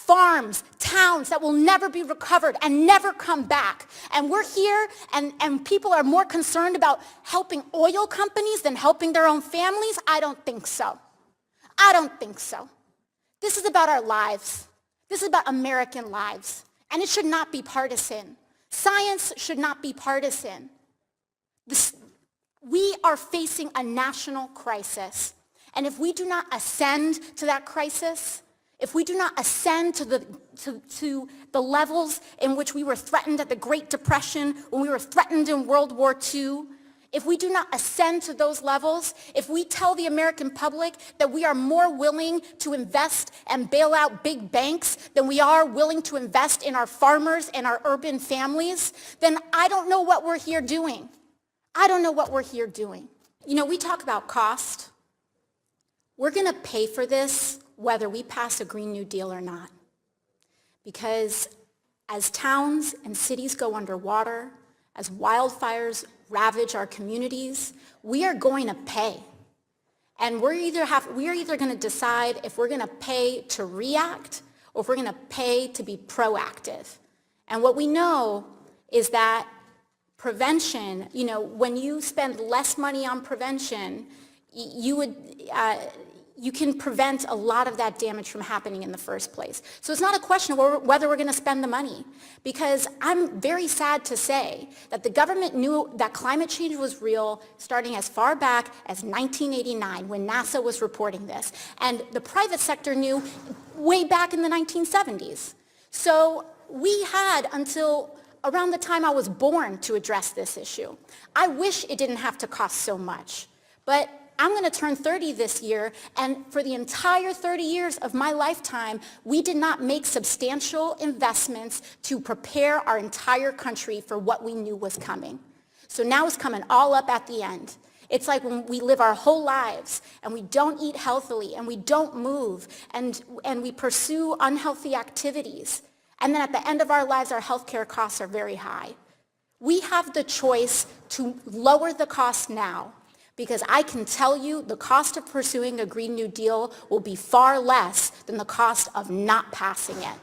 farms, towns that will never be recovered and never come back. And we're here and people are more concerned about helping oil companies than helping their own families? I don't think so. I don't think so. This is about our lives. This is about American lives. And it should not be partisan. Science should not be partisan. We are facing a national crisis. And if we do not ascend to that crisis, if we do not ascend to the levels in which we were threatened at the Great Depression, when we were threatened in World War II, if we do not ascend to those levels, if we tell the American public that we are more willing to invest and bail out big banks than we are willing to invest in our farmers and our urban families, then I don't know what we're here doing. I don't know what we're here doing. You know, we talk about cost. We're going to pay for this whether we pass a Green New Deal or not. Because as towns and cities go underwater, as wildfires ravage our communities, we are going to pay. And we are either going to decide if we're going to pay to react or if we're going to pay to be proactive. And what we know is that prevention, you know, when you spend less money on prevention, you can prevent a lot of that damage from happening in the first place. So it's not a question of whether we're going to spend the money, because I'm very sad to say that the government knew that climate change was real starting as far back as 1989 when NASA was reporting this. And the private sector knew way back in the 1970s. So we had until around the time I was born to address this issue. I wish it didn't have to cost so much, but I'm going to turn 30 this year, and for the entire 30 years of my lifetime, we did not make substantial investments to prepare our entire country for what we knew was coming. So now it's coming all up at the end. It's like when we live our whole lives and we don't eat healthily and we don't move and we pursue unhealthy activities. And then at the end of our lives, our healthcare costs are very high. We have the choice to lower the cost now, because I can tell you the cost of pursuing a Green New Deal will be far less than the cost of not passing it.